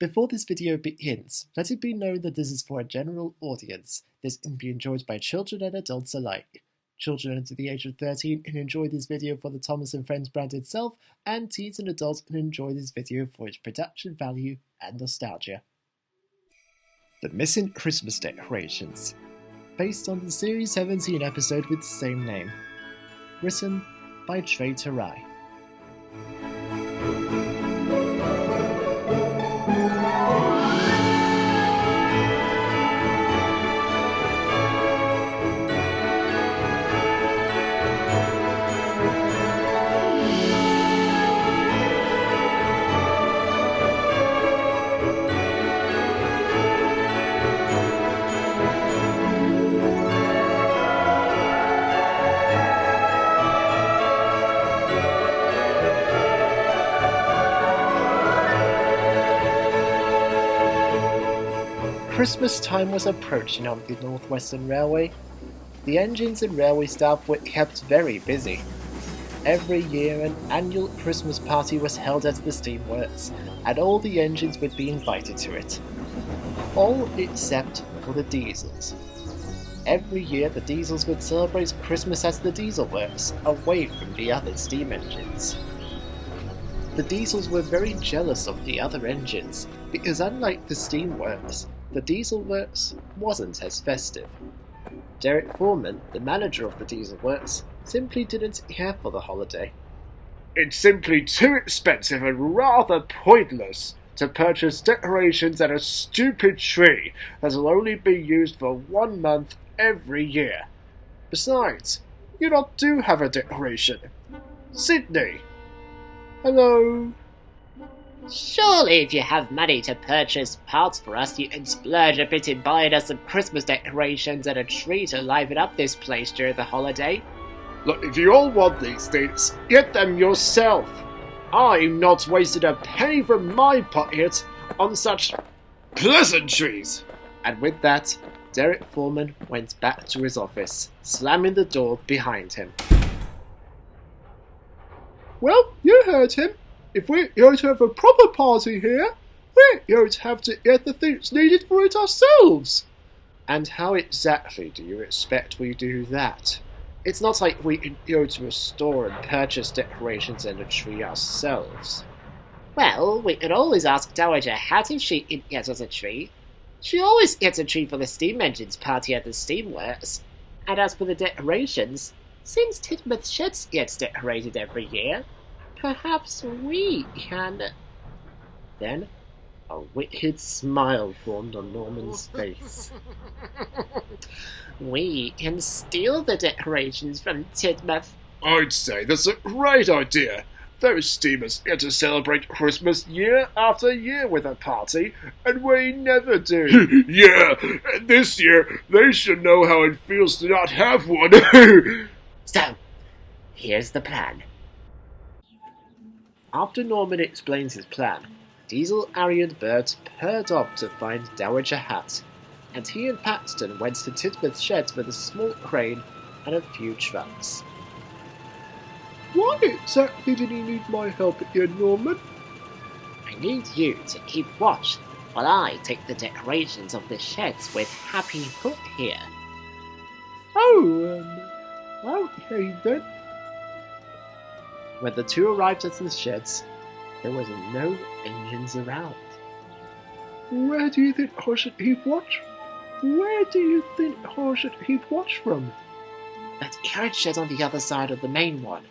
Before this video begins, let it be known that this is for a general audience. This can be enjoyed by children and adults alike. Children under the age of 13 can enjoy this video for the Thomas & Friends brand itself, and teens and adults can enjoy this video for its production value and nostalgia. The Missing Christmas Decorations, based on the Series 17 episode with the same name. Written by Trey. Christmas time was approaching on the Northwestern Railway. The engines and railway staff were kept very busy. Every year an annual Christmas party was held at the steamworks, and all the engines would be invited to it. All except for the diesels. Every year the diesels would celebrate Christmas at the diesel works, away from the other steam engines. The diesels were very jealous of the other engines, because unlike the steamworks, the diesel works wasn't as festive. Derek Foreman, the manager of the diesel works, simply didn't care for the holiday. It's simply too expensive and rather pointless to purchase decorations and a stupid tree that'll only be used for 1 month every year. Besides, you lot do have a decoration. Sydney! Hello? Surely if you have money to purchase parts for us, you can splurge a bit in buying us some Christmas decorations and a tree to liven up this place during the holiday. Look, if you all want these things, get them yourself. I'm not wasting a penny from my pocket on such pleasantries. And with that, Derek Foreman went back to his office, slamming the door behind him. Well, you heard him. If we're going to have a proper party here, we're going to have to get the things needed for it ourselves. And how exactly do you expect we do that? It's not like we can go to a store and purchase decorations and a tree ourselves. Well, we could always ask Dowager Hat if she can get us a tree. She always gets a tree for the steam engines party at the steamworks. And as for the decorations, since Titmuth Sheds gets decorated every year, perhaps we can... Then, a wicked smile formed on Norman's face. We can steal the decorations from Titmuth. I'd say that's a great idea. Those steamers get to celebrate Christmas year after year with a party, and we never do. Yeah, and this year they should know how it feels to not have one. So, here's the plan. After Norman explains his plan, Diesel, Ari and Bert purred off to find Dowager Hat, and he and Paxton went to Titmuth Sheds with a small crane and a few trucks. Why exactly did he need my help again, Norman? I need you to keep watch while I take the decorations of the sheds with Happy Hook here. Okay then. When the two arrived at the sheds, there were no engines around. Where do you think I should keep watch? Where do you think I should keep watch from? That carriage shed on the other side of the main one.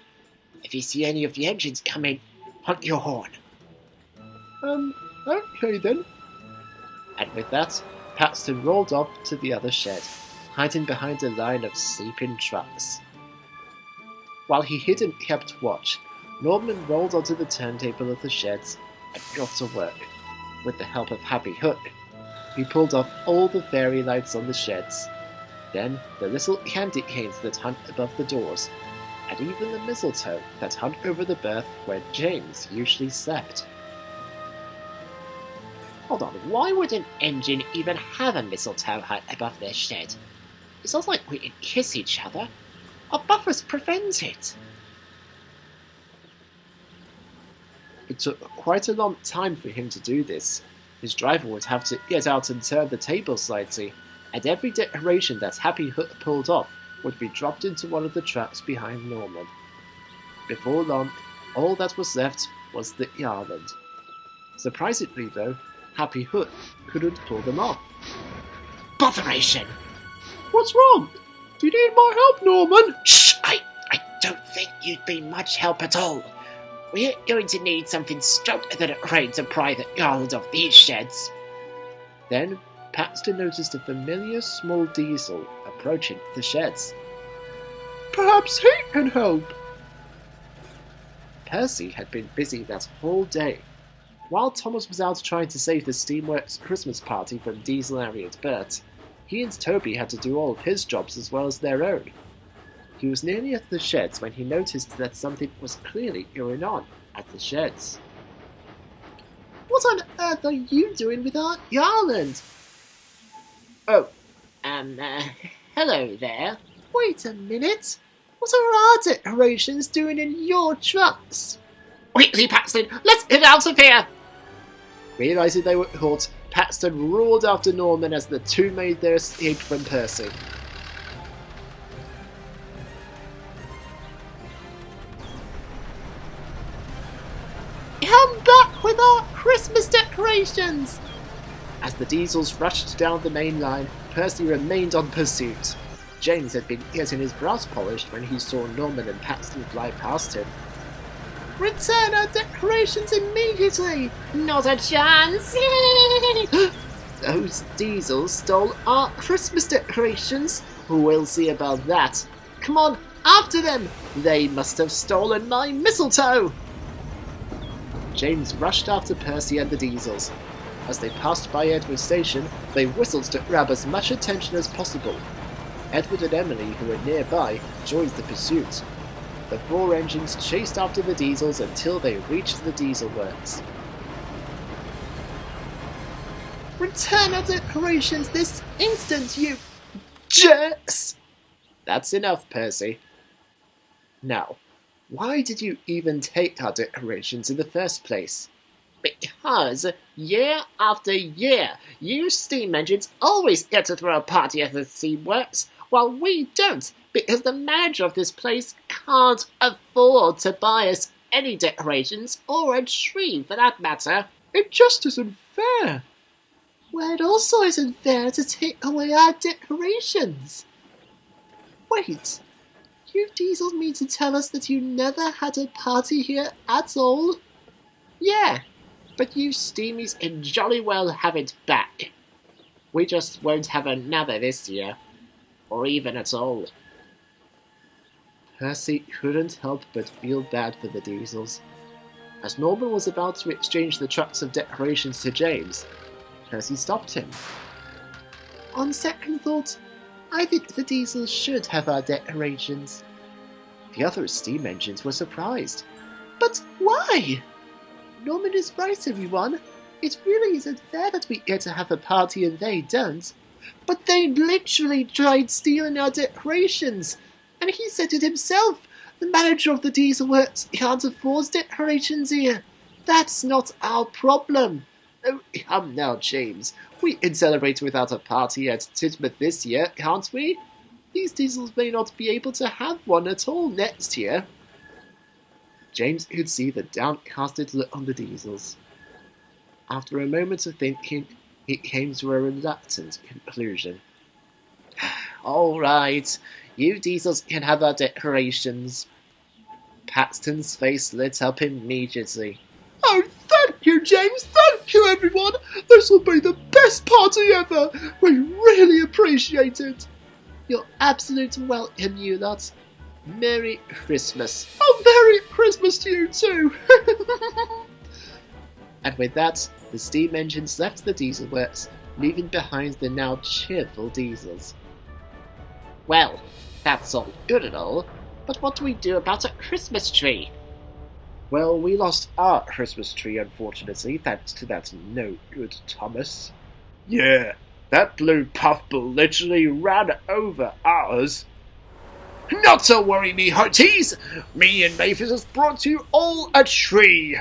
If you see any of the engines coming, honk your horn. Okay then. And with that, Paxton rolled off to the other shed, hiding behind a line of sleeping trucks. While he hid and kept watch, Norman rolled onto the turntable of the sheds and got to work. With the help of Happy Hook, he pulled off all the fairy lights on the sheds, then the little candy canes that hung above the doors, and even the mistletoe that hung over the berth where James usually slept. Hold on, why would an engine even have a mistletoe hut above their shed? It's not like we can kiss each other. Our buffers prevent it. It took quite a long time for him to do this, His driver would have to get out and turn the table slightly, and every decoration that Happy Hook pulled off would be dropped into one of the trucks behind Norman. Before long, all that was left was the garland. Surprisingly though, Happy Hook couldn't pull them off. Botheration! What's wrong? Do you need my help, Norman? Shh! I don't think you'd be much help at all. We're going to need something stronger than a crane to pry the garland off these sheds. Then Paxton noticed a familiar small diesel approaching the sheds. Perhaps he can help. Percy had been busy that whole day. While Thomas was out trying to save the Steamworks Christmas party from Diesel, Harry and Bert, he and Toby had to do all of his jobs as well as their own. He was nearly at the sheds when he noticed that something was clearly going on at the sheds. What on earth are you doing with our garland? Oh, hello there. Wait a minute. What are our decorations doing in your trucks? Quickly, Paxton, let's get out of here! Realising they were caught, Paxton roared after Norman as the two made their escape from Percy. Come back with our Christmas decorations! As the diesels rushed down the main line, Percy remained on pursuit. James had been getting his brows polished when he saw Norman and Paxton fly past him. Return our decorations immediately! Not a chance! Those diesels stole our Christmas decorations. We'll see about that. Come on, after them! They must have stolen my mistletoe! James rushed after Percy and the diesels. As they passed by Edward Station, they whistled to grab as much attention as possible. Edward and Emily, who were nearby, joined the pursuit. The four engines chased after the diesels until they reached the diesel works. Return our decorations this instant, you jerks! That's enough, Percy. Now, why did you even take our decorations in the first place? Because, year after year, you steam engines always get to throw a party at the steamworks, while we don't, because the manager of this place can't afford to buy us any decorations, or a tree for that matter. It just isn't fair. Well, it also isn't fair to take away our decorations. Wait, you diesels mean to tell us that you never had a party here at all? Yeah, but you steamies can jolly well have it back. We just won't have another this year, or even at all. Percy couldn't help but feel bad for the diesels. As Norman was about to exchange the trucks of decorations to James, Percy stopped him. On second thought, I think the diesels should have our decorations. The other steam engines were surprised. But why? Norman is right, everyone. It really isn't fair that we get to have a party and they don't. But they literally tried stealing our decorations. And he said it himself. The manager of the diesel works can't afford decorations here. That's not our problem. Oh, come now, James. We can celebrate without a party at Tidmouth this year, can't we? These diesels may not be able to have one at all next year. James could see the downcasted look on the diesels. After a moment of thinking, he came to a reluctant conclusion. All right, you diesels can have our decorations. Paxton's face lit up immediately. Oh, thank you, James! Thank you, everyone! This will be the best party ever! We really appreciate it! You're absolutely welcome, you lot. Merry Christmas. Oh, Merry Christmas to you too! And with that, the steam engines left the diesel works, leaving behind the now cheerful diesels. Well, that's all good and all, but what do we do about a Christmas tree? Well, we lost our Christmas tree, unfortunately, thanks to that no-good Thomas. Yeah, that blue puffball literally ran over ours. Not to worry, me hearties! Me and Mavis has brought you all a tree!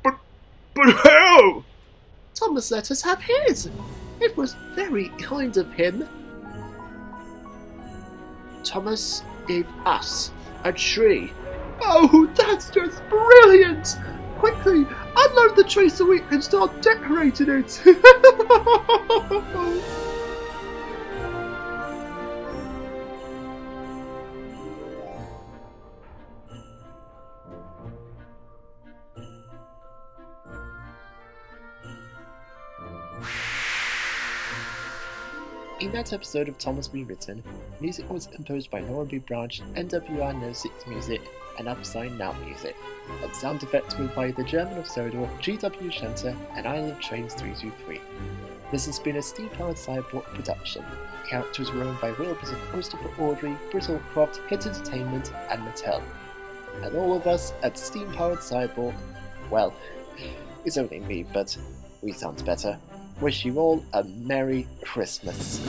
But how? Thomas let us have his. It was very kind of him. Thomas gave us a tree. Oh, that's just brilliant! Quickly, unload the tree so we can start decorating it! In that episode of Thomas Rewritten, music was composed by Lauren B. Branch, NWR06 Music, and Upside Now Music, and sound effects were by The German of Sodor, GW Shenter, and I Love Trains 323. This has been a Steam-Powered Cyborg production. Characters were owned by Wilbur and Christopher Audrey, Brittlecroft, Hit Entertainment, and Mattel. And all of us at Steam-Powered Cyborg, well, it's only me, but we sound better. Wish you all a Merry Christmas.